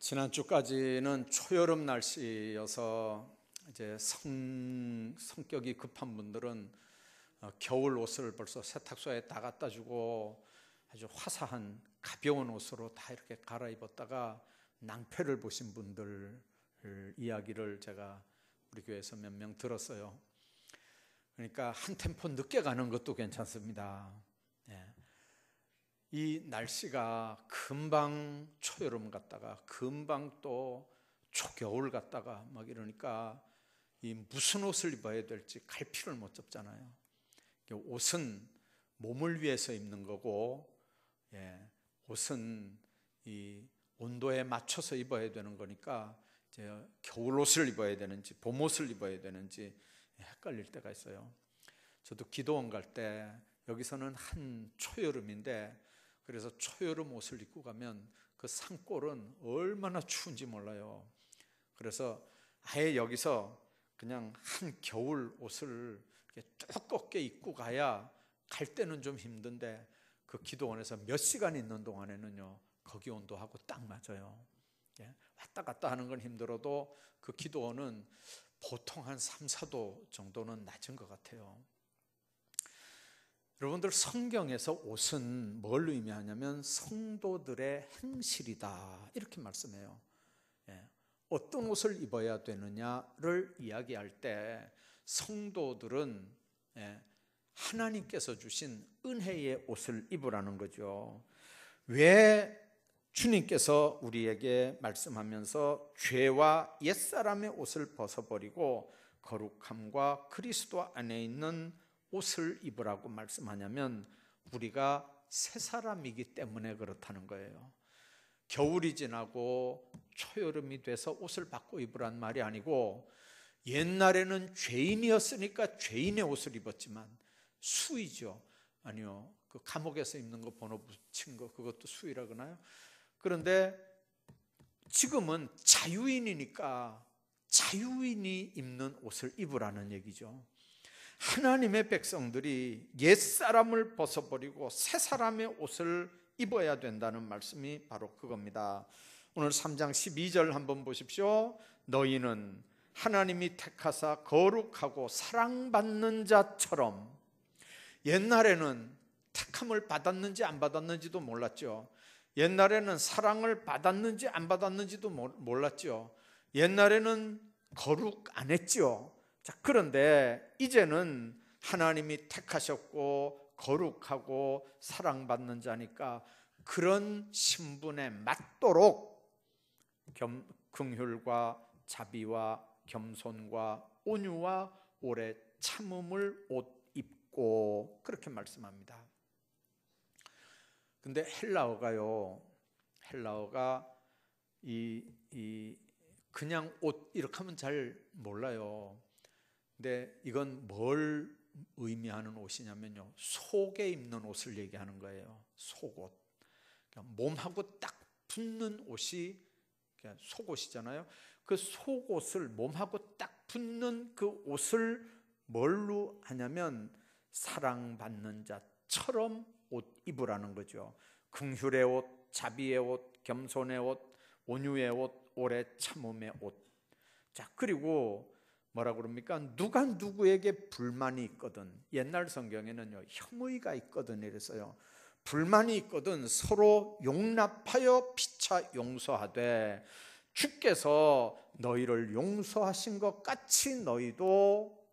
지난주까지는 초여름 날씨여서 이제 성격이 급한 분들은 겨울 옷을 벌써 세탁소에 다 갖다 주고 아주 화사한 가벼운 옷으로 다 이렇게 갈아입었다가 낭패를 보신 분들 이야기를 제가 우리 교회에서 몇 명 들었어요. 그러니까 한 템포 늦게 가는 것도 괜찮습니다. 이 날씨가 금방 초여름 갔다가 금방 또 초겨울 갔다가 막 이러니까 이 무슨 옷을 입어야 될지 갈피를 못 잡잖아요. 옷은 몸을 위해서 입는 거고, 옷은 이 온도에 맞춰서 입어야 되는 거니까 이제 겨울 옷을 입어야 되는지 봄 옷을 입어야 되는지 헷갈릴 때가 있어요. 저도 기도원 갈 때 여기서는 한 초여름인데, 그래서 초여름 옷을 입고 가면 그 산골은 얼마나 추운지 몰라요. 그래서 아예 여기서 그냥 한 겨울 옷을 이렇게 두껍게 입고 가야 갈 때는 좀 힘든데, 그 기도원에서 몇 시간 있는 동안에는요 거기 온도하고 딱 맞아요. 왔다 갔다 하는 건 힘들어도 그 기도원은 보통 한 3, 4도 정도는 낮은 것 같아요. 여러분들, 성경에서 옷은 뭘 의미하냐면 성도들의 행실이다 이렇게 말씀해요. 어떤 옷을 입어야 되느냐를 이야기할 때 성도들은 하나님께서 주신 은혜의 옷을 입으라는 거죠. 왜 주님께서 우리에게 말씀하면서 죄와 옛사람의 옷을 벗어버리고 거룩함과 그리스도 안에 있는 옷을 입으라고 말씀하냐면, 우리가 새 사람이기 때문에 그렇다는 거예요. 겨울이 지나고 초여름이 돼서 옷을 바꿔 입으란 말이 아니고, 옛날에는 죄인이었으니까 죄인의 옷을 입었지만 수이죠. 아니요, 그 감옥에서 입는 거 번호 붙인 거 그것도 수이라 그러나요? 그런데 지금은 자유인이니까 자유인이 입는 옷을 입으라는 얘기죠. 하나님의 백성들이 옛사람을 벗어버리고 새 사람의 옷을 입어야 된다는 말씀이 바로 그겁니다. 오늘 3장 12절 한번 보십시오. 너희는 하나님이 택하사 거룩하고 사랑받는 자처럼. 옛날에는 택함을 받았는지 안 받았는지도 몰랐죠. 옛날에는 사랑을 받았는지 안 받았는지도 몰랐죠. 옛날에는 거룩 안 했죠. 자, 그런데 이제는 하나님이 택하셨고 거룩하고 사랑받는 자니까 그런 신분에 맞도록 긍휼과 자비와 겸손과 온유와 오래 참음을 옷 입고, 그렇게 말씀합니다. 근데 헬라어가 그냥 옷 이렇게 하면 잘 몰라요. 근데 이건 뭘 의미하는 옷이냐면요, 속에 입는 옷을 얘기하는 거예요. 속옷. 그러니까 몸하고 딱 붙는 옷이 속옷이잖아요. 그 속옷을, 몸하고 딱 붙는 그 옷을 뭘로 하냐면 사랑받는 자처럼 옷 입으라는 거죠. 긍휼의 옷, 자비의 옷, 겸손의 옷, 온유의 옷, 오래 참음의 옷. 자, 그리고 뭐라고 그럽니까? 누가 누구에게 불만이 있거든, 옛날 성경에는요 혐의가 있거든 이랬어요. 불만이 있거든 서로 용납하여 피차 용서하되 주께서 너희를 용서하신 것 같이 너희도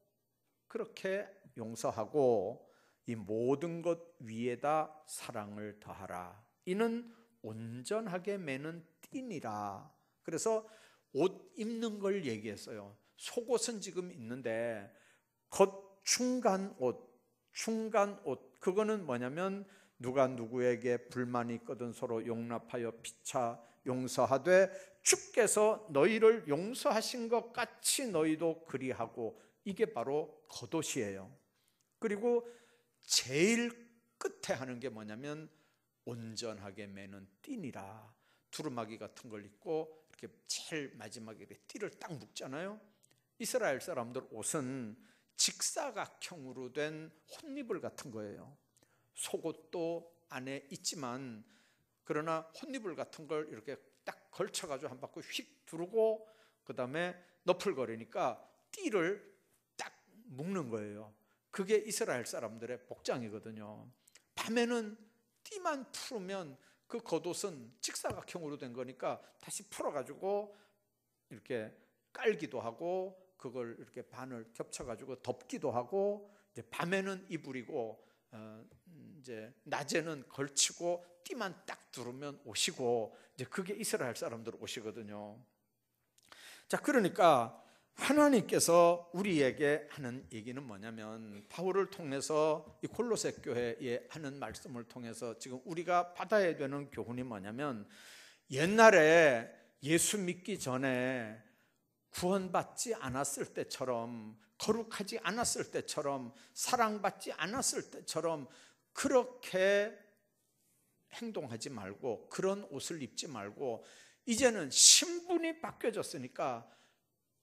그렇게 용서하고 이 모든 것 위에다 사랑을 더하라. 이는 온전하게 매는 띠니라. 그래서 옷 입는 걸 얘기했어요. 속옷은 지금 있는데 중간 옷, 그거는 뭐냐면 누가 누구에게 불만이 있거든 서로 용납하여 피차 용서하되 주께서 너희를 용서하신 것 같이 너희도 그리하고, 이게 바로 겉옷이에요. 그리고 제일 끝에 하는 게 뭐냐면 온전하게 매는 띠니라. 두루마기 같은 걸 입고 이렇게 제일 마지막에 띠를 딱 묶잖아요. 이스라엘 사람들 옷은 직사각형으로 된 혼니블 같은 거예요. 속옷도 안에 있지만 그러나 혼이불 같은 걸 이렇게 딱 걸쳐가지고 한 바퀴 휙 두르고 그 다음에 너풀거리니까 띠를 딱 묶는 거예요. 그게 이스라엘 사람들의 복장이거든요. 밤에는 띠만 풀으면 그 겉옷은 직사각형으로 된 거니까 다시 풀어가지고 이렇게 깔기도 하고 그걸 이렇게 반을 겹쳐가지고 덮기도 하고, 이제 밤에는 이불이고 이제 낮에는 걸치고 띠만 딱 두르면 옷이고, 이제 그게 이스라엘 사람들 옷이거든요. 자, 그러니까 하나님께서 우리에게 하는 얘기는 뭐냐면, 바울을 통해서 이 골로새 교회에 하는 말씀을 통해서 지금 우리가 받아야 되는 교훈이 뭐냐면, 옛날에 예수 믿기 전에 구원받지 않았을 때처럼, 거룩하지 않았을 때처럼, 사랑받지 않았을 때처럼 그렇게 행동하지 말고, 그런 옷을 입지 말고, 이제는 신분이 바뀌어졌으니까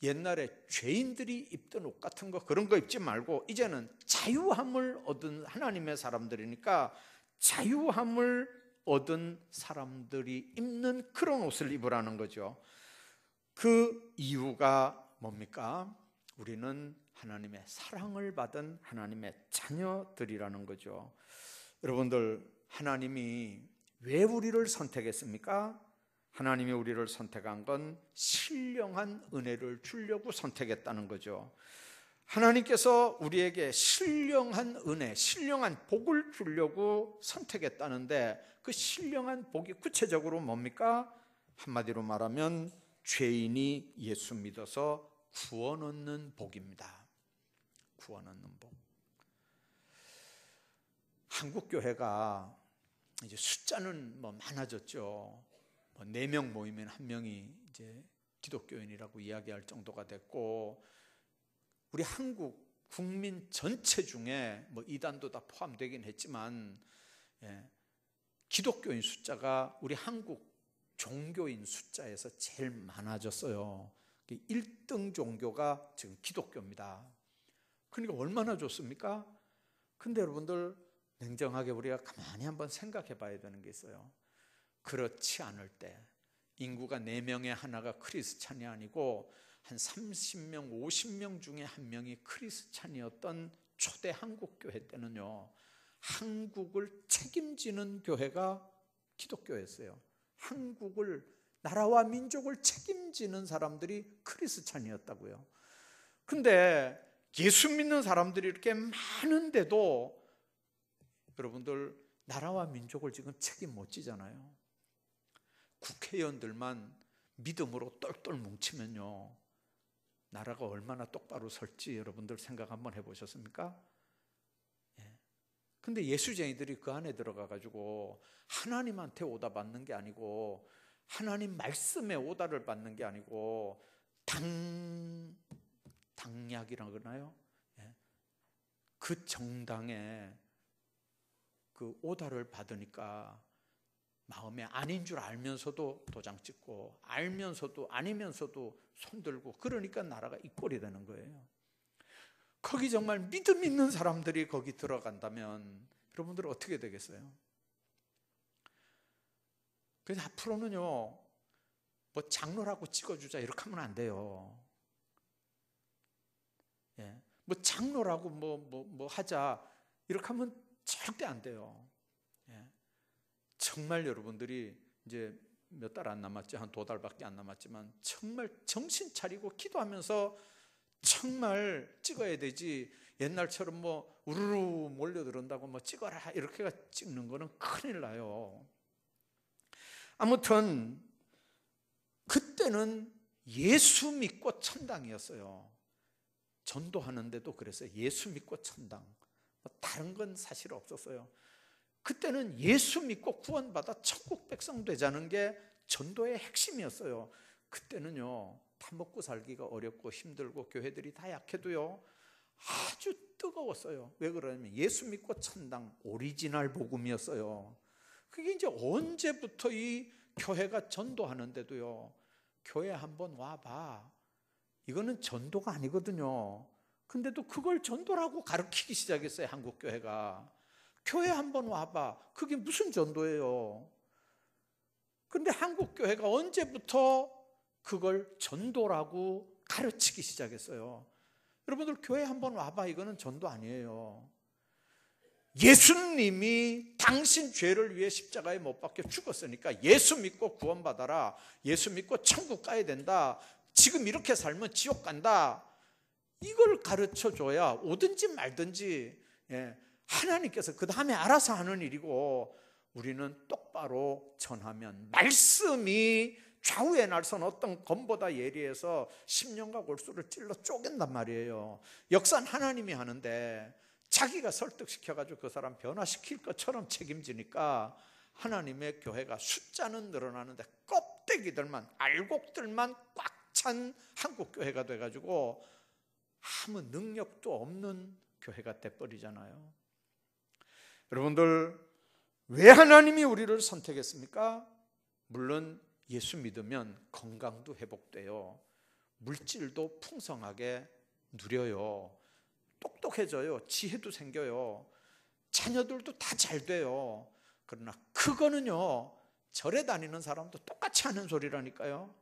옛날에 죄인들이 입던 옷 같은 거, 그런 거 입지 말고 이제는 자유함을 얻은 하나님의 사람들이니까 자유함을 얻은 사람들이 입는 그런 옷을 입으라는 거죠. 그 이유가 뭡니까? 우리는 하나님의 사랑을 받은 하나님의 자녀들이라는 거죠. 여러분들, 하나님이 왜 우리를 선택했습니까? 하나님이 우리를 선택한 건 신령한 은혜를 주려고 선택했다는 거죠. 하나님께서 우리에게 신령한 은혜, 신령한 복을 주려고 선택했다는데, 그 신령한 복이 구체적으로 뭡니까? 한마디로 말하면 죄인이 예수 믿어서 구원 얻는 복입니다. 구원 얻는 복. 한국 교회가 이제 숫자는 많아졌죠. 4명 모이면 1명이 이제 기독교인이라고 이야기할 정도가 됐고, 우리 한국 국민 전체 중에 이단도 다 포함되긴 했지만, 기독교인 숫자가 우리 한국 종교인 숫자에서 제일 많아졌어요. 1등 종교가 지금 기독교입니다. 그러니까 얼마나 좋습니까? 근데 여러분들, 냉정하게 우리가 가만히 한번 생각해 봐야 되는 게 있어요. 그렇지 않을 때, 인구가 4명의 하나가 크리스찬이 아니고 한 30명, 50명 중에 1명이 크리스찬이었던 초대 한국교회 때는요, 한국을 책임지는 교회가 기독교였어요. 한국을, 나라와 민족을 책임지는 사람들이 크리스찬이었다고요. 근데 예수 믿는 사람들이 이렇게 많은데도 여러분들, 나라와 민족을 지금 책임 못 지잖아요. 국회의원들만 믿음으로 똘똘 뭉치면요, 나라가 얼마나 똑바로 설지 여러분들 생각 한번 해보셨습니까? 근데 예수쟁이들이 그 안에 들어가가지고 하나님한테 오다 받는 게 아니고, 하나님 말씀에 오다를 받는 게 아니고, 당약이라고 그러나요? 그 정당에 그 오다를 받으니까 마음에 아닌 줄 알면서도 도장 찍고, 알면서도 아니면서도 손들고, 그러니까 나라가 이 꼴이 되는 거예요. 거기 정말 믿음 있는 사람들이 거기 들어간다면 여러분들 어떻게 되겠어요? 그래서 앞으로는요, 장로라고 찍어주자 이렇게 하면 안 돼요. 장로라고 뭐 하자 이렇게 하면 절대 안 돼요. 정말 여러분들이 이제 몇 달 안 남았지, 한 2달밖에 안 남았지만 정말 정신 차리고 기도하면서 정말 찍어야 되지, 옛날처럼 우르르 몰려들은다고 찍어라 이렇게 찍는 거는 큰일 나요. 아무튼 그때는 예수 믿고 천당이었어요. 전도하는데도 그랬어요. 예수 믿고 천당, 다른 건 사실 없었어요. 그때는 예수 믿고 구원받아 천국 백성 되자는 게 전도의 핵심이었어요. 그때는요, 다 먹고 살기가 어렵고 힘들고 교회들이 다 약해도요, 아주 뜨거웠어요. 왜 그러냐면 예수 믿고 천당, 오리지널 복음이었어요. 그게 이제 언제부터 이 교회가 전도하는데도요, 교회 한번 와봐, 이거는 전도가 아니거든요. 근데도 그걸 전도라고 가르치기 시작했어요. 한국 교회가. 교회 한번 와봐, 그게 무슨 전도예요? 그런데 한국 교회가 언제부터 그걸 전도라고 가르치기 시작했어요? 여러분들 교회 한번 와봐. 이거는 전도 아니에요. 예수님이 당신 죄를 위해 십자가에 못 박혀 죽었으니까 예수 믿고 구원받아라. 예수 믿고 천국 가야 된다. 지금 이렇게 살면 지옥 간다. 이걸 가르쳐줘야 오든지 말든지 하나님께서 그 다음에 알아서 하는 일이고, 우리는 똑바로 전하면 말씀이 좌우의 날선 어떤 검보다 예리해서 십년과 골수를 찔러 쪼갠단 말이에요. 역사는 하나님이 하는데 자기가 설득시켜가지고 그 사람 변화시킬 것처럼 책임지니까 하나님의 교회가 숫자는 늘어나는데 껍데기들만, 알곡들만 꽉 찬 한국 교회가 돼가지고 아무 능력도 없는 교회가 돼버리잖아요. 여러분들, 왜 하나님이 우리를 선택했습니까? 물론 예수 믿으면 건강도 회복돼요. 물질도 풍성하게 누려요. 똑똑해져요. 지혜도 생겨요. 자녀들도 다 잘 돼요. 그러나 그거는요, 절에 다니는 사람도 똑같이 하는 소리라니까요.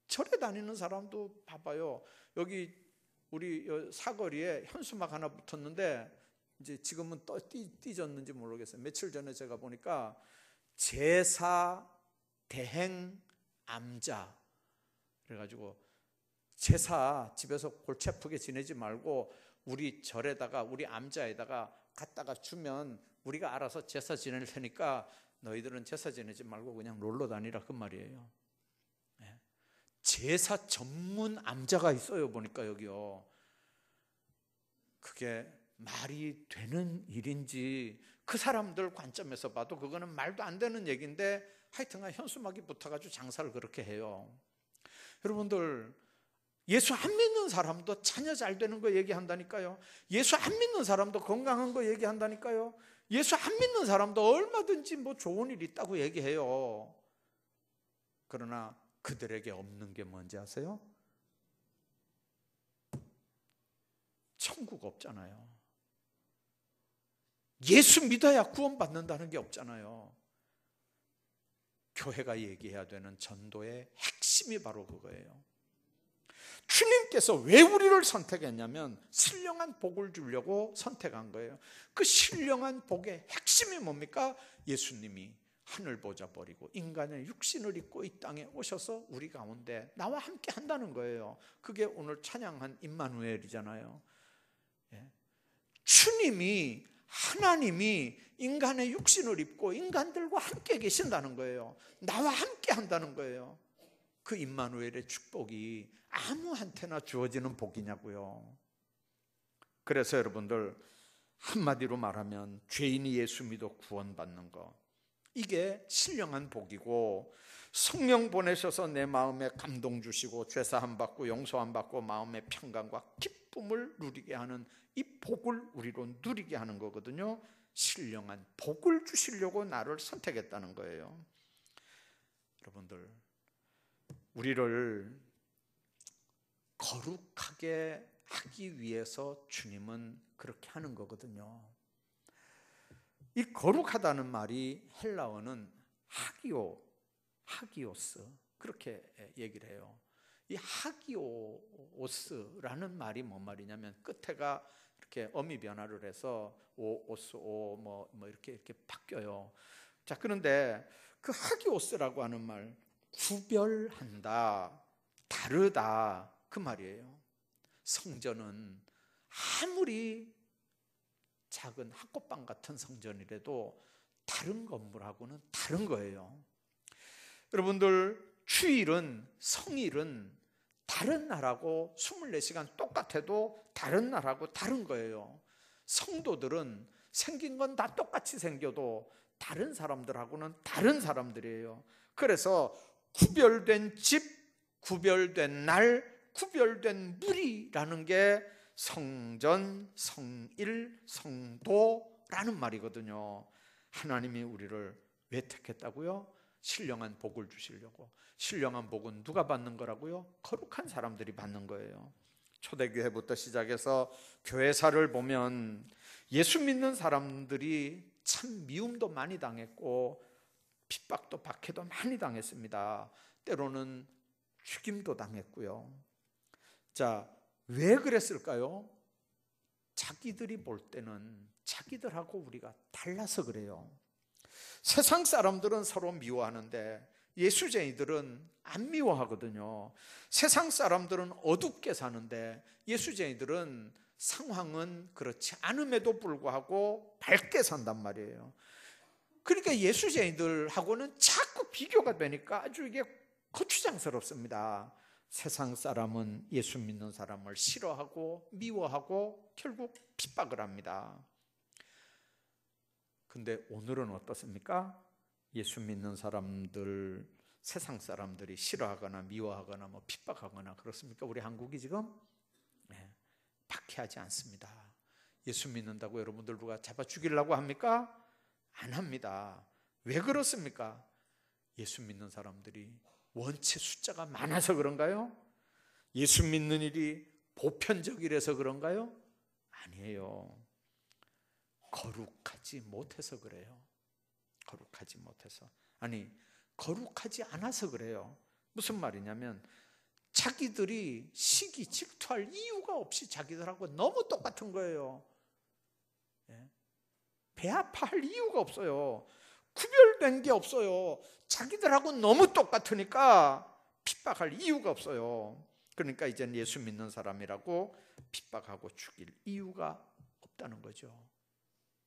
절에 다니는 사람도 봐봐요. 여기 우리 사거리에 현수막 하나 붙었는데 이제 지금은 띄졌는지 모르겠어요. 며칠 전에 제가 보니까 제사 대행 암자 그래가지고, 제사 집에서 골치 아프게 지내지 말고 우리 절에다가, 우리 암자에다가 갖다가 주면 우리가 알아서 제사 지낼 테니까 너희들은 제사 지내지 말고 그냥 놀러 다니라, 그 말이에요. 제사 전문 암자가 있어요. 보니까 여기요. 그게 말이 되는 일인지 그 사람들 관점에서 봐도 그거는 말도 안 되는 얘기인데, 하여튼간 현수막이 붙어가지고 장사를 그렇게 해요. 여러분들, 예수 안 믿는 사람도 자녀 잘 되는 거 얘기한다니까요. 예수 안 믿는 사람도 건강한 거 얘기한다니까요. 예수 안 믿는 사람도 얼마든지 뭐 좋은 일 있다고 얘기해요. 그러나 그들에게 없는 게 뭔지 아세요? 천국 없잖아요. 예수 믿어야 구원받는다는 게 없잖아요. 교회가 얘기해야 되는 전도의 핵심이 바로 그거예요. 주님께서 왜 우리를 선택했냐면 신령한 복을 주려고 선택한 거예요. 그 신령한 복의 핵심이 뭡니까? 예수님이 하늘 보좌 버리고 인간의 육신을 입고 이 땅에 오셔서 우리 가운데 나와 함께 한다는 거예요. 그게 오늘 찬양한 임마누엘이잖아요. 주님이, 하나님이 인간의 육신을 입고 인간들과 함께 계신다는 거예요. 나와 함께 한다는 거예요. 그 임마누엘의 축복이 아무한테나 주어지는 복이냐고요. 그래서 여러분들, 한마디로 말하면 죄인이 예수 믿어 구원받는 거, 이게 신령한 복이고, 성령 보내셔서 내 마음에 감동 주시고 죄사함 받고 용서함 받고 마음의 평강과 기쁨을 누리게 하는 이 복을 우리로 누리게 하는 거거든요. 신령한 복을 주시려고 나를 선택했다는 거예요. 여러분들, 우리를 거룩하게 하기 위해서 주님은 그렇게 하는 거거든요. 이 거룩하다는 말이 헬라어는 하기오스, 그렇게 얘기를 해요. 이 하기오스라는 말이 뭔 말이냐면 끝에가 이렇게 어미 변화를 해서 오스 뭐 이렇게 바뀌어요. 자, 그런데 그 하기오스라고 하는 말, 구별한다, 다르다, 그 말이에요. 성전은 아무리 작은 학고방 같은 성전이라도 다른 건물하고는 다른 거예요. 여러분들, 주일은, 성일은 다른 날하고 24시간 똑같아도 다른 날하고 다른 거예요. 성도들은 생긴 건 다 똑같이 생겨도 다른 사람들하고는 다른 사람들이에요. 그래서 구별된 집, 구별된 날, 구별된 무리라는 게 성전, 성일, 성도라는 말이거든요. 하나님이 우리를 왜 택했다고요? 신령한 복을 주시려고. 신령한 복은 누가 받는 거라고요? 거룩한 사람들이 받는 거예요. 초대교회부터 시작해서 교회사를 보면 예수 믿는 사람들이 참 미움도 많이 당했고 핍박도 박해도 많이 당했습니다. 때로는 죽임도 당했고요. 자, 왜 그랬을까요? 자기들이 볼 때는 자기들하고 우리가 달라서 그래요. 세상 사람들은 서로 미워하는데 예수쟁이들은 안 미워하거든요. 세상 사람들은 어둡게 사는데 예수쟁이들은 상황은 그렇지 않음에도 불구하고 밝게 산단 말이에요. 그러니까 예수쟁이들하고는 자꾸 비교가 되니까 아주 이게 거추장스럽습니다. 세상 사람은 예수 믿는 사람을 싫어하고 미워하고 결국 핍박을 합니다. 근데 오늘은 어떻습니까? 예수 믿는 사람들, 세상 사람들이 싫어하거나 미워하거나 뭐 핍박하거나 그렇습니까? 우리 한국이 지금 박해하지 않습니다. 예수 믿는다고 여러분들 누가 잡아 죽이려고 합니까? 안 합니다. 왜 그렇습니까? 예수 믿는 사람들이 원체 숫자가 많아서 그런가요? 예수 믿는 일이 보편적이라서 그런가요? 아니에요. 거룩하지 못해서 그래요. 거룩하지 못해서. 아니, 거룩하지 않아서 그래요. 무슨 말이냐면 자기들이 시기 질투할 이유가 없이 자기들하고 너무 똑같은 거예요. 배 아파할 이유가 없어요. 구별된 게 없어요. 자기들하고 너무 똑같으니까 핍박할 이유가 없어요. 그러니까 이제는 예수 믿는 사람이라고 핍박하고 죽일 이유가 없다는 거죠.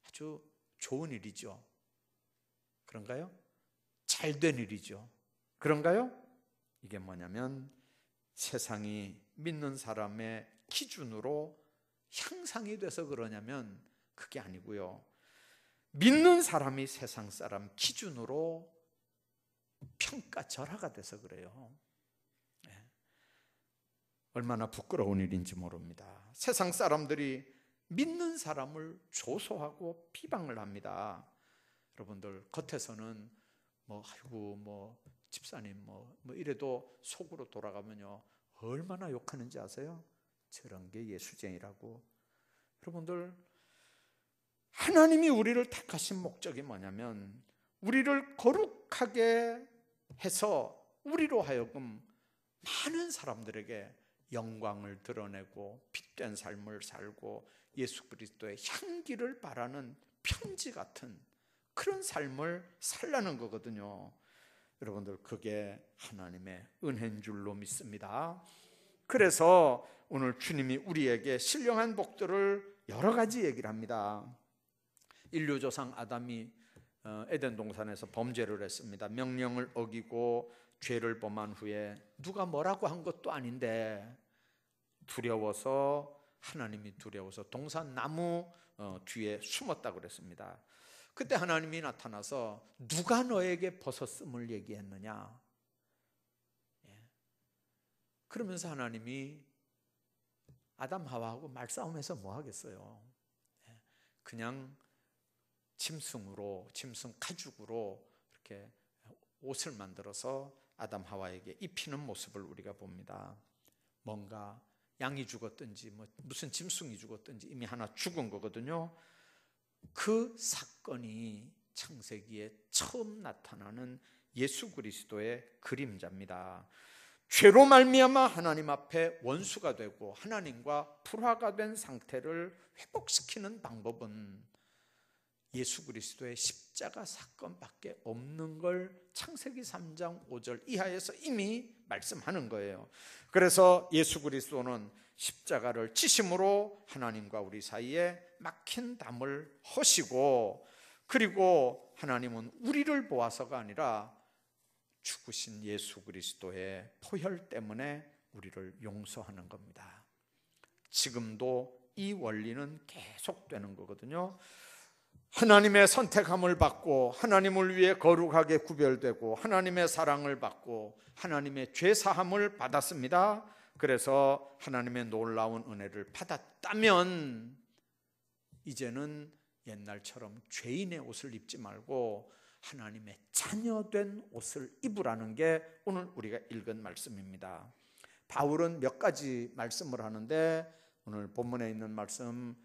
아주 좋은 일이죠. 그런가요? 잘된 일이죠. 그런가요? 이게 뭐냐면 세상이 믿는 사람의 기준으로 향상이 돼서 그러냐면 그게 아니고요. 믿는 사람이 세상 사람 기준으로 평가절하가 돼서 그래요. 얼마나 부끄러운 일인지 모릅니다. 세상 사람들이 믿는 사람을 조소하고 비방을 합니다. 여러분들 겉에서는 아이고 집사님 이래도 속으로 돌아가면요 얼마나 욕하는지 아세요? 저런 게 예수쟁이라고. 여러분들 하나님이 우리를 택하신 목적이 뭐냐면 우리를 거룩하게 해서 우리로 하여금 많은 사람들에게 영광을 드러내고 빛된 삶을 살고 예수 그리스도의 향기를 바라는 편지 같은 그런 삶을 살라는 거거든요. 여러분들 그게 하나님의 은혜인 줄로 믿습니다. 그래서 오늘 주님이 우리에게 신령한 복들을 여러 가지 얘기를 합니다. 인류조상 아담이 에덴 동산에서 범죄를 했습니다. 명령을 어기고 죄를 범한 후에 누가 뭐라고 한 것도 아닌데 두려워서 하나님이 두려워서 동산 나무 뒤에 숨었다고 그랬습니다. 그때 하나님이 나타나서 누가 너에게 벗었음을 얘기했느냐? 그러면서 하나님이 아담 하와하고 말싸움해서 뭐 하겠어요? 그냥 짐승 가죽으로 이렇게 옷을 만들어서 아담 하와에게 입히는 모습을 우리가 봅니다. 뭔가 양이 죽었든지 무슨 짐승이 죽었든지 이미 하나 죽은 거거든요. 그 사건이 창세기에 처음 나타나는 예수 그리스도의 그림자입니다. 죄로 말미암아 하나님 앞에 원수가 되고 하나님과 불화가 된 상태를 회복시키는 방법은 예수 그리스도의 십자가 사건밖에 없는 걸 창세기 3장 5절 이하에서 이미 말씀하는 거예요. 그래서 예수 그리스도는 십자가를 지심으로 하나님과 우리 사이에 막힌 담을 허시고, 그리고 하나님은 우리를 보아서가 아니라 죽으신 예수 그리스도의 보혈 때문에 우리를 용서하는 겁니다. 지금도 이 원리는 계속되는 거거든요. 하나님의 선택함을 받고 하나님을 위해 거룩하게 구별되고 하나님의 사랑을 받고 하나님의 죄사함을 받았습니다. 그래서 하나님의 놀라운 은혜를 받았다면 이제는 옛날처럼 죄인의 옷을 입지 말고 하나님의 자녀된 옷을 입으라는 게 오늘 우리가 읽은 말씀입니다. 바울은 몇 가지 말씀을 하는데 오늘 본문에 있는 말씀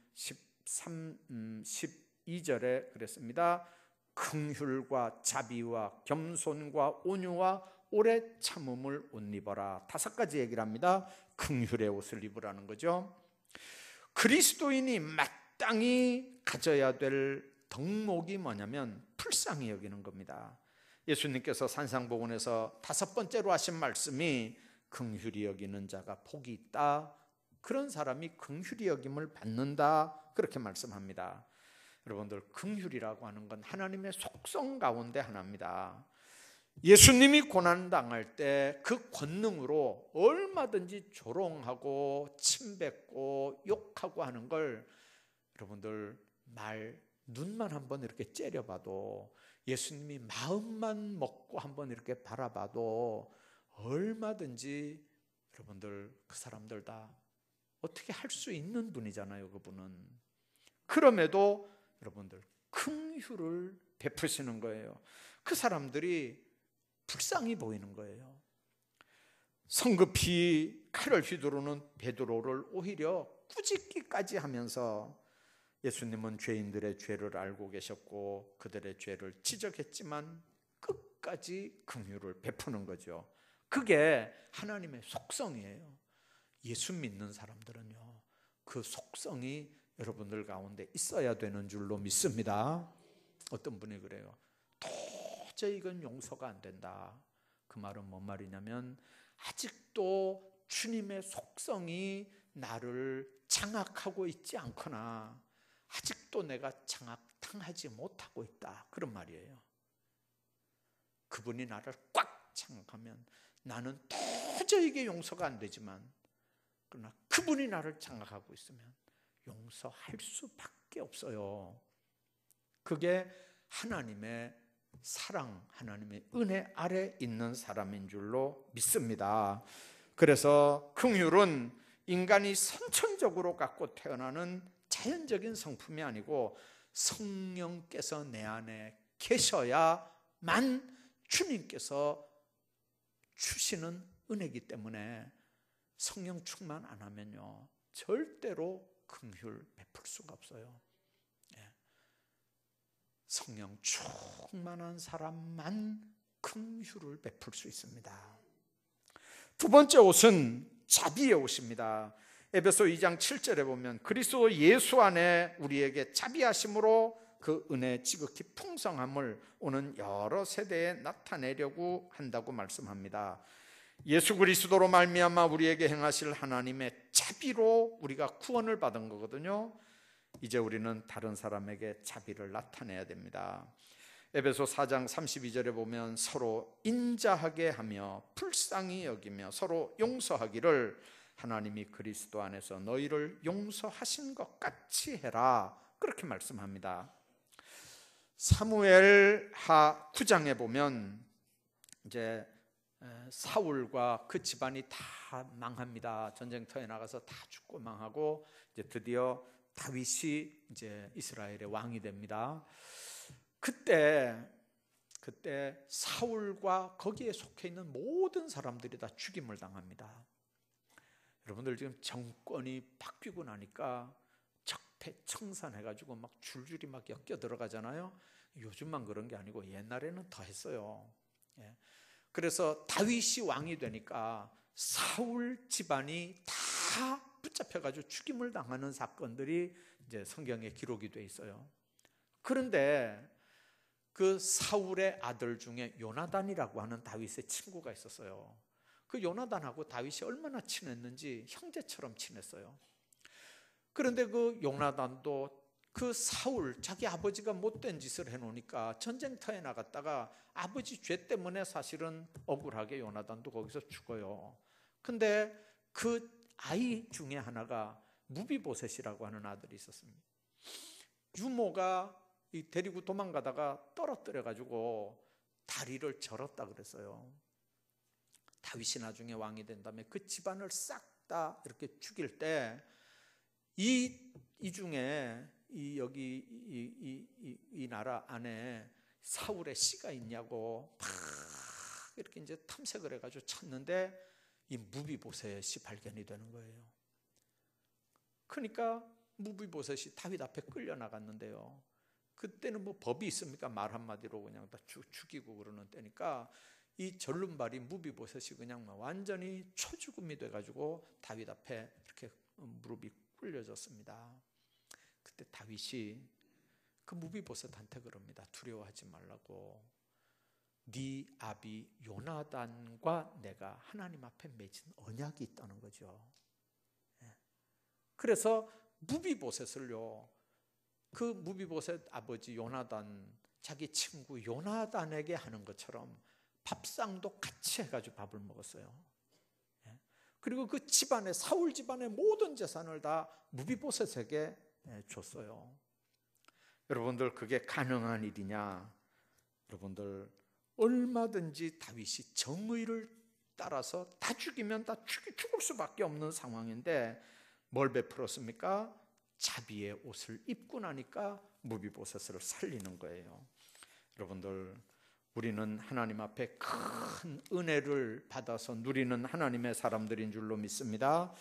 12절에 그랬습니다. 긍휼과 자비와 겸손과 온유와 오래 참음을 옷 입어라. 5가지 얘기를 합니다. 긍휼의 옷을 입으라는 거죠. 그리스도인이 마땅히 가져야 될 덕목이 뭐냐면 불쌍히 여기는 겁니다. 예수님께서 산상복음에서 5번째로 하신 말씀이 긍휼히 여기는 자가 복이 있다. 그런 사람이 긍휼히 여김을 받는다. 그렇게 말씀합니다. 여러분들, 긍휼이라고 하는 건 하나님의 속성 가운데 하나입니다. 예수님이 고난당할 때 그 권능으로 얼마든지 조롱하고 침뱉고 욕하고 하는 걸 여러분들 눈만 한번 이렇게 째려봐도, 예수님이 마음만 먹고 한번 이렇게 바라봐도 얼마든지 여러분들 그 사람들 다 어떻게 할 수 있는 분이잖아요, 그분은. 그럼에도 여러분들 긍휼을 베푸시는 거예요. 그 사람들이 불쌍히 보이는 거예요. 성급히 칼을 휘두르는 베드로를 오히려 꾸짖기까지 하면서, 예수님은 죄인들의 죄를 알고 계셨고 그들의 죄를 지적했지만 끝까지 긍휼을 베푸는 거죠. 그게 하나님의 속성이에요. 예수 믿는 사람들은요, 그 속성이 여러분들 가운데 있어야 되는 줄로 믿습니다. 어떤 분이 그래요. 도저히 이건 용서가 안 된다. 그 말은 뭔 말이냐면, 아직도 주님의 속성이 나를 장악하고 있지 않거나 아직도 내가 장악당하지 못하고 있다. 그런 말이에요. 그분이 나를 꽉 장악하면 나는 도저히 이게 용서가 안 되지만, 그러나 그분이 나를 장악하고 있으면 용서할 수밖에 없어요. 그게 하나님의 사랑, 하나님의 은혜 아래 있는 사람인 줄로 믿습니다. 그래서 긍휼은 인간이 선천적으로 갖고 태어나는 자연적인 성품이 아니고 성령께서 내 안에 계셔야만 주님께서 주시는 은혜이기 때문에, 성령 충만 안 하면요 절대로 긍휼 베풀 수가 없어요. 성령 충만한 사람만 긍휼을 베풀 수 있습니다. 2번째 옷은 자비의 옷입니다. 에베소 2장 7절에 보면, 그리스도 예수 안에 우리에게 자비하심으로 그 은혜 지극히 풍성함을 오는 여러 세대에 나타내려고 한다고 말씀합니다. 예수 그리스도로 말미암아 우리에게 행하실 하나님의 자비로 우리가 구원을 받은 거거든요. 이제 우리는 다른 사람에게 자비를 나타내야 됩니다. 에베소 4장 32절에 보면, 서로 인자하게 하며 불쌍히 여기며 서로 용서하기를 하나님이 그리스도 안에서 너희를 용서하신 것 같이 해라. 그렇게 말씀합니다. 사무엘하 9장에 보면 이제 사울과 그 집안이 다 망합니다. 전쟁터에 나가서 다 죽고 망하고, 이제 드디어 다윗이 이제 이스라엘의 왕이 됩니다. 그때 사울과 거기에 속해 있는 모든 사람들이 다 죽임을 당합니다. 여러분들 지금 정권이 바뀌고 나니까 적폐청산해가지고 막 줄줄이 막 엮여 들어가잖아요. 요즘만 그런 게 아니고 옛날에는 더 했어요. 그래서 다윗이 왕이 되니까 사울 집안이 다 붙잡혀가지고 죽임을 당하는 사건들이 이제 성경에 기록이 돼 있어요. 그런데 그 사울의 아들 중에 요나단이라고 하는 다윗의 친구가 있었어요. 그 요나단하고 다윗이 얼마나 친했는지 형제처럼 친했어요. 그런데 그 요나단도 그 사울, 자기 아버지가 못된 짓을 해놓으니까 전쟁터에 나갔다가 아버지 죄 때문에 사실은 억울하게 요나단도 거기서 죽어요. 근데 그 아이 중에 하나가 무비보셋이라고 하는 아들이 있었습니다. 유모가 데리고 도망가다가 떨어뜨려가지고 다리를 절었다 그랬어요. 다윗이 나중에 왕이 된 다음에 그 집안을 싹 다 이렇게 죽일 때 이 중에 이 나라 안에 사울의 씨가 있냐고 막 이렇게 이제 탐색을 해가지고 찾는데 이 무비보셋이 발견이 되는 거예요. 그러니까 무비보셋이 다윗 앞에 끌려 나갔는데요. 그때는 뭐 법이 있습니까? 말 한마디로 그냥 다 죽이고 그러는 때니까 이 절름발이 무비보셋이 그냥 완전히 초죽음이 돼가지고 다윗 앞에 이렇게 무릎이 꿇려졌습니다. 그때 다윗이 그 무비보셋한테 그럽니다. 두려워하지 말라고. 네 아비 요나단과 내가 하나님 앞에 맺은 언약이 있다는 거죠. 그래서 무비보셋을요, 그 무비보셋 아버지 요나단, 자기 친구 요나단에게 하는 것처럼 밥상도 같이 해가지고 밥을 먹었어요. 그리고 그 집안의, 사울 집안의 모든 재산을 다 무비보셋에게 줬어요. 여러분들, 그게 가능한 일이냐? 여러분들, 얼마든지 다윗이 정의를 따라서 다 죽이면 다 죽을 수밖에 없는 상황인데 뭘 베풀었습니까? 자비의 옷을 입고 나니까 무비보셋을 살리는 거예요. 여러분들, 우리는 하나님 앞에 큰 은혜를 받아서 누리는 하나님의 사람들인 줄로 믿습니다.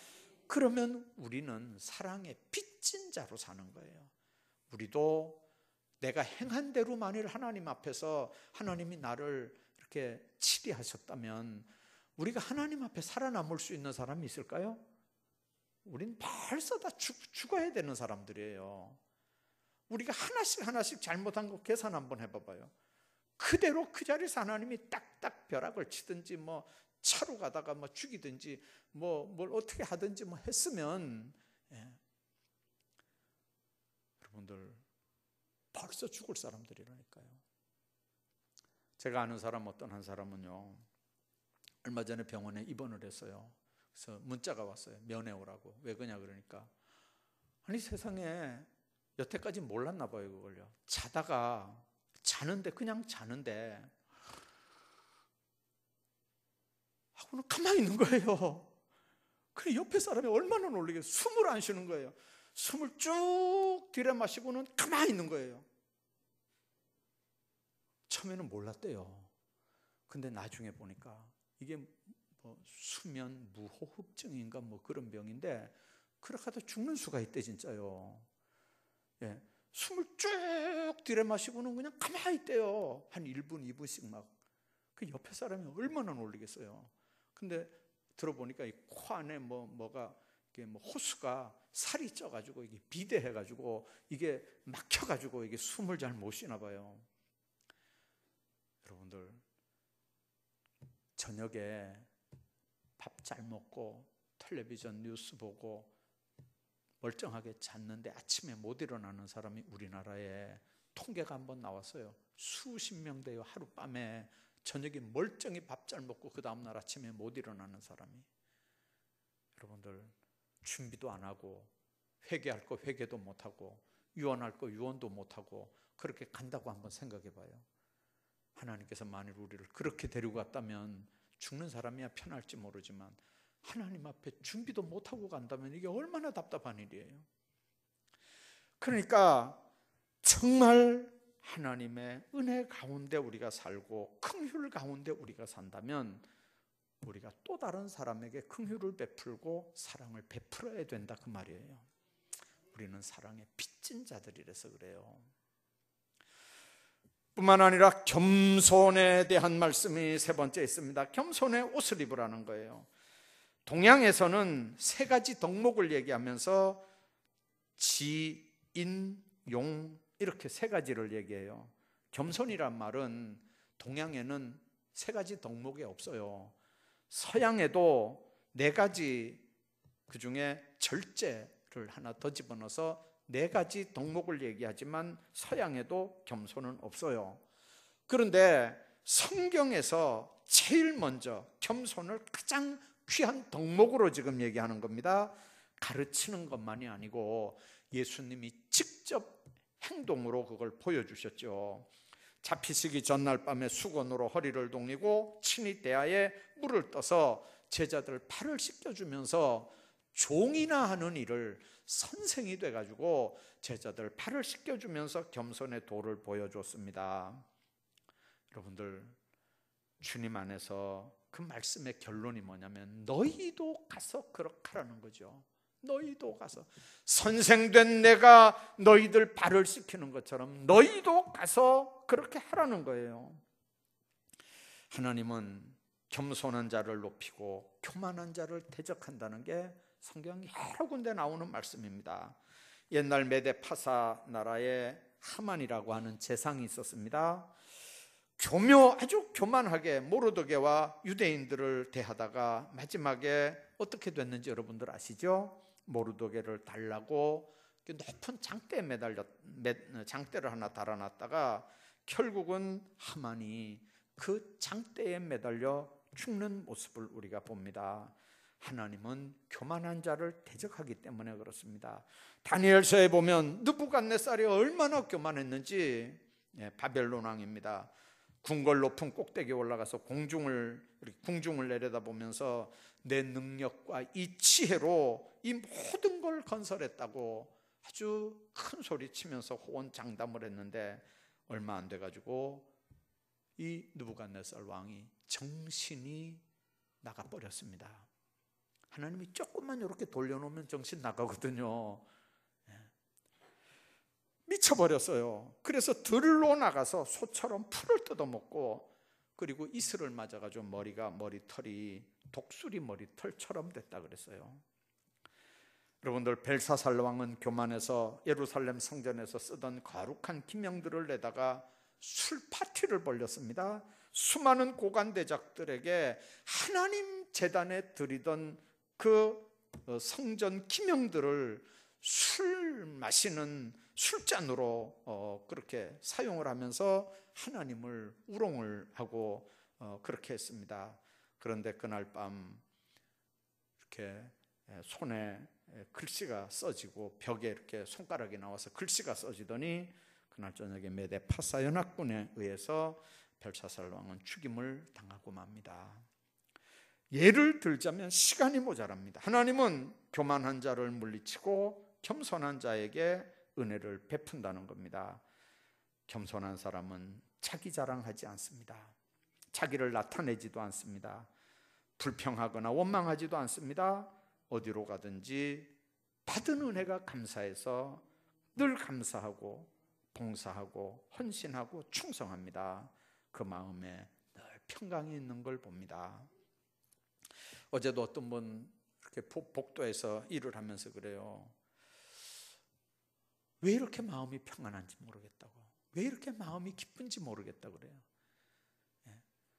그러면 우리는 사랑의 빚진 자로 사는 거예요. 우리도 내가 행한 대로 만일 하나님 앞에서 하나님이 나를 이렇게 치리하셨다면 우리가 하나님 앞에 살아남을 수 있는 사람이 있을까요? 우린 벌써 다 죽어야 되는 사람들이에요. 우리가 하나씩 잘못한 거 계산 한번 해봐봐요. 그대로 그 자리에서 하나님이 딱딱 벼락을 치든지 뭐 차로 가다가 뭐 죽이든지 뭘 어떻게 하든지 뭐 했으면, 여러분들 벌써 죽을 사람들이라니까요. 제가 아는 사람, 어떤 한 사람은요, 얼마 전에 병원에 입원을 했어요. 그래서 문자가 왔어요. 면회 오라고. 왜 그러냐 그러니까, 아니 세상에 여태까지 몰랐나 봐요. 그걸요, 자는데 그냥 자는데 하고는 가만히 있는 거예요. 그래 옆에 사람이 얼마나 놀리겠어요. 숨을 안 쉬는 거예요. 숨을 쭉 들여 마시고는 가만히 있는 거예요. 처음에는 몰랐대요. 근데 나중에 보니까 이게 뭐 수면 무호흡증인가 뭐 그런 병인데 그렇게 하다 죽는 수가 있대 진짜요. 숨을 쭉 들여 마시고는 그냥 가만히 있대요. 한 1분, 2분씩 막. 그 옆에 사람이 얼마나 놀리겠어요. 근데 들어보니까 이 코 안에 뭐가 이게 뭐 호수가 살이 쪄가지고 이게 비대해가지고 이게 막혀가지고 이게 숨을 잘 못 쉬나 봐요. 여러분들, 저녁에 밥 잘 먹고 텔레비전 뉴스 보고 멀쩡하게 잤는데 아침에 못 일어나는 사람이 우리나라에 통계가 한번 나왔어요. 수십 명 돼요. 하룻밤에 저녁에 멀쩡히 밥 잘 먹고 그 다음날 아침에 못 일어나는 사람이. 여러분들, 준비도 안 하고 회개할 거 회개도 못하고 유언할 거 유언도 못하고 그렇게 간다고 한번 생각해 봐요. 하나님께서 만일 우리를 그렇게 데리고 갔다면 죽는 사람이야 편할지 모르지만 하나님 앞에 준비도 못하고 간다면 이게 얼마나 답답한 일이에요. 그러니까 정말 하나님의 은혜 가운데 우리가 살고 긍휼 가운데 우리가 산다면 우리가 또 다른 사람에게 긍휼을 베풀고 사랑을 베풀어야 된다 그 말이에요. 우리는 사랑의 빚진 자들이라서 그래요. 뿐만 아니라 겸손에 대한 말씀이 세 번째 있습니다. 겸손의 옷을 입으라는 거예요. 동양에서는 세 가지 덕목을 얘기하면서 지, 인, 용 이렇게 세 가지를 얘기해요. 겸손이란 말은 동양에는 세 가지 덕목이 없어요. 서양에도 네 가지, 그 중에 절제를 하나 더 집어넣어서 네 가지 덕목을 얘기하지만 서양에도 겸손은 없어요. 그런데 성경에서 제일 먼저 겸손을 가장 귀한 덕목으로 지금 얘기하는 겁니다. 가르치는 것만이 아니고 예수님이 직접 행동으로 그걸 보여주셨죠. 잡히시기 전날 밤에 수건으로 허리를 동이고 친히 대야에 물을 떠서 제자들 발을 씻겨주면서 종이나 하는 일을 선생이 돼가지고 제자들 발을 씻겨주면서 겸손의 도를 보여줬습니다. 여러분들, 주님 안에서 그 말씀의 결론이 뭐냐면 너희도 가서 그렇게 하라는 거죠. 너희도 가서, 선생된 내가 너희들 발을 씻기는 것처럼 너희도 가서 그렇게 하라는 거예요. 하나님은 겸손한 자를 높이고 교만한 자를 대적한다는 게 성경 여러 군데 나오는 말씀입니다. 옛날 메데-파사 나라에 하만이라고 하는 재상이 있었습니다. 아주 교만하게 모르드게와 유대인들을 대하다가 마지막에 어떻게 됐는지 여러분들 아시죠? 모르드게를 달라고 높은 장대에 장대를 하나 달아놨다가 결국은 하만이 그 장대에 매달려 죽는 모습을 우리가 봅니다. 하나님은 교만한 자를 대적하기 때문에 그렇습니다. 다니엘서에 보면 느부갓네살이 얼마나 교만했는지, 바벨론 왕입니다. 궁궐 높은 꼭대기에 올라가서 궁중을 내려다보면서 내 능력과 이 지혜로 이 모든 걸 건설했다고 아주 큰 소리 치면서 호언장담을 했는데 얼마 안 돼가지고 이 느부갓네살 왕이 정신이 나가버렸습니다. 하나님이 조금만 이렇게 돌려놓으면 정신 나가거든요. 미쳐버렸어요. 그래서 들로 나가서 소처럼 풀을 뜯어먹고, 그리고 이슬을 맞아가지고 머리털이 독수리 머리털처럼 됐다 그랬어요. 여러분들, 벨사살 왕은 교만해서 예루살렘 성전에서 쓰던 거룩한 기명들을 내다가 술 파티를 벌였습니다. 수많은 고관대작들에게 하나님 제단에 드리던 그 성전 기명들을 술 마시는 술잔으로 그렇게 사용을 하면서 하나님을 우롱을 하고 그렇게 했습니다. 그런데 그날 밤 이렇게 손에 글씨가 써지고 벽에 이렇게 손가락이 나와서 글씨가 써지더니 그날 저녁에 메데-파사 연합군에 의해서 벨사살 왕은 죽임을 당하고 맙니다. 예를 들자면 시간이 모자랍니다. 하나님은 교만한 자를 물리치고 겸손한 자에게 은혜를 베푼다는 겁니다. 겸손한 사람은 자기 자랑하지 않습니다. 자기를 나타내지도 않습니다. 불평하거나 원망하지도 않습니다. 어디로 가든지 받은 은혜가 감사해서 늘 감사하고 봉사하고 헌신하고 충성합니다. 그 마음에 늘 평강이 있는 걸 봅니다. 어제도 어떤 분 이렇게 복도에서 일을 하면서 그래요. 왜 이렇게 마음이 평안한지 모르겠다고, 왜 이렇게 마음이 기쁜지 모르겠다고 그래요.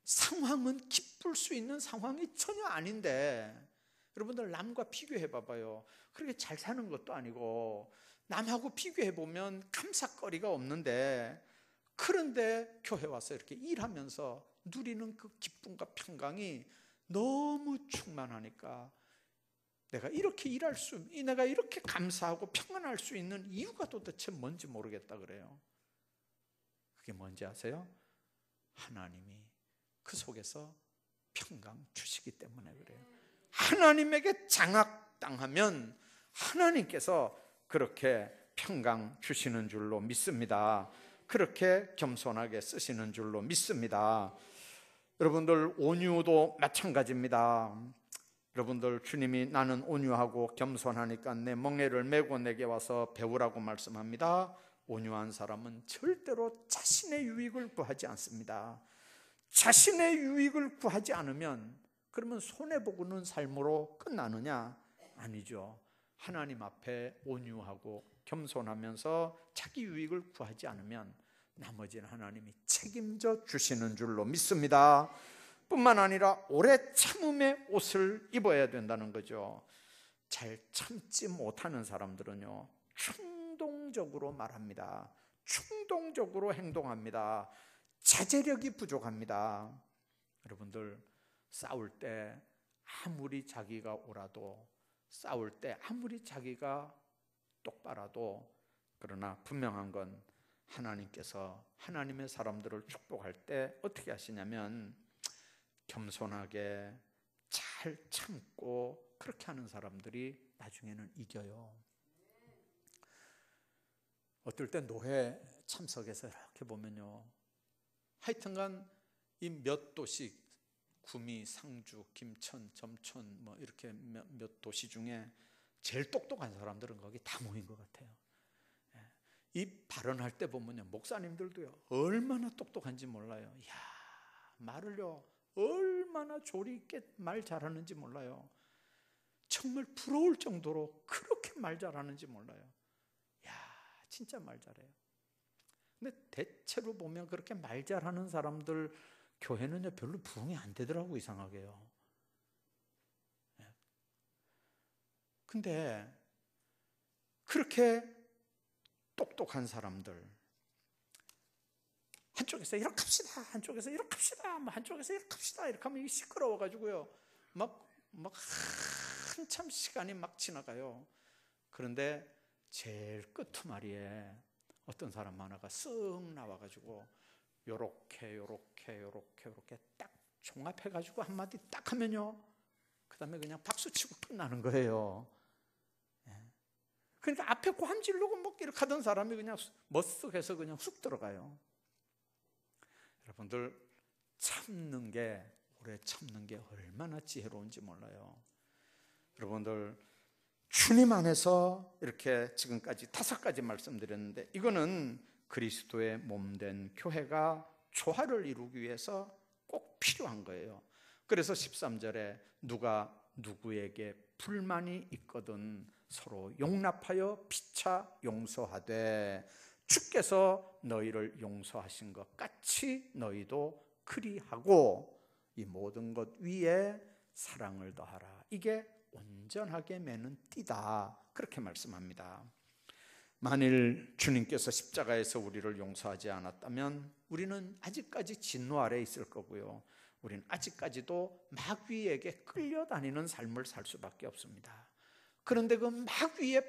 상황은 기쁠 수 있는 상황이 전혀 아닌데, 여러분들 남과 비교해 봐봐요. 그렇게 잘 사는 것도 아니고 남하고 비교해 보면 감사거리가 없는데, 그런데 교회 와서 이렇게 일하면서 누리는 그 기쁨과 평강이 너무 충만하니까 내가 이렇게 내가 이렇게 감사하고 평안할 수 있는 이유가 도대체 뭔지 모르겠다 그래요. 그게 뭔지 아세요? 하나님이 그 속에서 평강 주시기 때문에 그래요. 하나님에게 장악당하면 하나님께서 그렇게 평강 주시는 줄로 믿습니다. 그렇게 겸손하게 쓰시는 줄로 믿습니다. 여러분들, 온유도 마찬가지입니다. 여러분들, 주님이 나는 온유하고 겸손하니까 내 멍에를 메고 내게 와서 배우라고 말씀합니다. 온유한 사람은 절대로 자신의 유익을 구하지 않습니다. 자신의 유익을 구하지 않으면 그러면 손해보고는 삶으로 끝나느냐? 아니죠. 하나님 앞에 온유하고 겸손하면서 자기 유익을 구하지 않으면 나머지는 하나님이 책임져 주시는 줄로 믿습니다. 뿐만 아니라 오래 참음의 옷을 입어야 된다는 거죠. 잘 참지 못하는 사람들은요, 충동적으로 말합니다. 충동적으로 행동합니다. 자제력이 부족합니다. 여러분들, 싸울 때 아무리 자기가 옳아도, 싸울 때 아무리 자기가 똑바라도, 그러나 분명한 건 하나님께서 하나님의 사람들을 축복할 때 어떻게 하시냐면 겸손하게 잘 참고 그렇게 하는 사람들이 나중에는 이겨요. 어떨 때 노회 참석해서 이렇게 보면요, 하여튼간 이 몇 도시, 구미, 상주, 김천, 점촌 뭐 이렇게 몇 도시 중에 제일 똑똑한 사람들은 거기 다 모인 것 같아요. 이 발언할 때 보면요, 목사님들도요 얼마나 똑똑한지 몰라요. 이야, 말을요 얼마나 조리 있게 말 잘하는지 몰라요. 정말 부러울 정도로 그렇게 말 잘하는지 몰라요. 이야, 진짜 말 잘해요. 근데 대체로 보면 그렇게 말 잘하는 사람들 교회는요 별로 부흥이 안 되더라고, 이상하게요. 근데 그렇게 똑똑한 사람들, 한쪽에서 이렇게 합시다, 한쪽에서 이렇게 합시다, 한쪽에서 이렇게 합시다, 이렇게 하면 시끄러워가지고요 막 한참 시간이 막 지나가요. 그런데 제일 끄트머리에 어떤 사람 하나가 쓱 나와가지고 요렇게 딱 종합해가지고 한마디 딱 하면요, 그 다음에 그냥 박수치고 끝나는 거예요. 그러니까 앞에 고함 지르고 뭐 이렇게 하던 사람이 그냥 머쓱해서 그냥 쑥 들어가요. 여러분들, 참는 게, 오래 참는 게 얼마나 지혜로운지 몰라요. 여러분들, 주님 안에서 이렇게 지금까지 5가지 말씀드렸는데, 이거는 그리스도의 몸된 교회가 조화를 이루기 위해서 꼭 필요한 거예요. 그래서 13절에 누가 누구에게 불만이 있거든 서로 용납하여 피차 용서하되 주께서 너희를 용서하신 것 같이 너희도 그리하고 이 모든 것 위에 사랑을 더하라. 이게 온전하게 매는 띠다, 그렇게 말씀합니다. 만일 주님께서 십자가에서 우리를 용서하지 않았다면 우리는 아직까지 진노 아래에 있을 거고요, 우리는 아직까지도 마귀에게 끌려다니는 삶을 살 수밖에 없습니다. 그런데 그 마귀의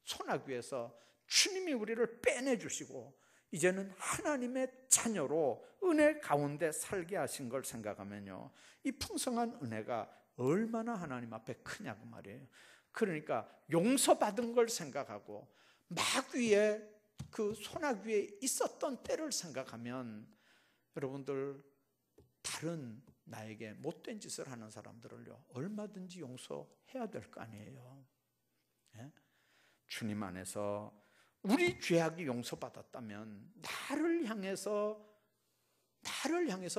손아귀에서 주님이 우리를 빼내주시고 이제는 하나님의 자녀로 은혜 가운데 살게 하신 걸 생각하면요, 이 풍성한 은혜가 얼마나 하나님 앞에 크냐고 말이에요. 그러니까 용서받은 걸 생각하고 마귀의 그 손아귀에 있었던 때를 생각하면 여러분들, 다른 나에게 못된 짓을 하는 사람들을요 얼마든지 용서해야 될 거 아니에요. 주님 안에서 우리 죄악이 용서받았다면 나를 향해서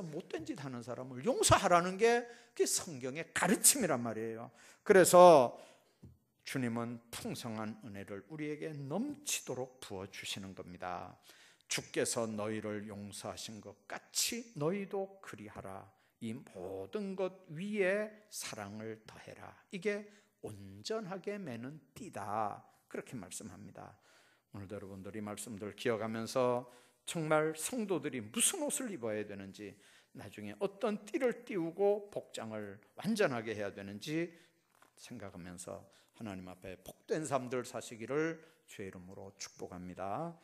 못된 짓 하는 사람을 용서하라는 게 그게 성경의 가르침이란 말이에요. 그래서 주님은 풍성한 은혜를 우리에게 넘치도록 부어주시는 겁니다. 주께서 너희를 용서하신 것 같이 너희도 그리하라. 이 모든 것 위에 사랑을 더해라. 이게 온전하게 매는 띠다, 그렇게 말씀합니다. 오늘도 여러분들이 말씀들 기억하면서 정말 성도들이 무슨 옷을 입어야 되는지, 나중에 어떤 띠를 띄우고 복장을 완전하게 해야 되는지 생각하면서 하나님 앞에 복된 삶들 사시기를 주의 이름으로 축복합니다.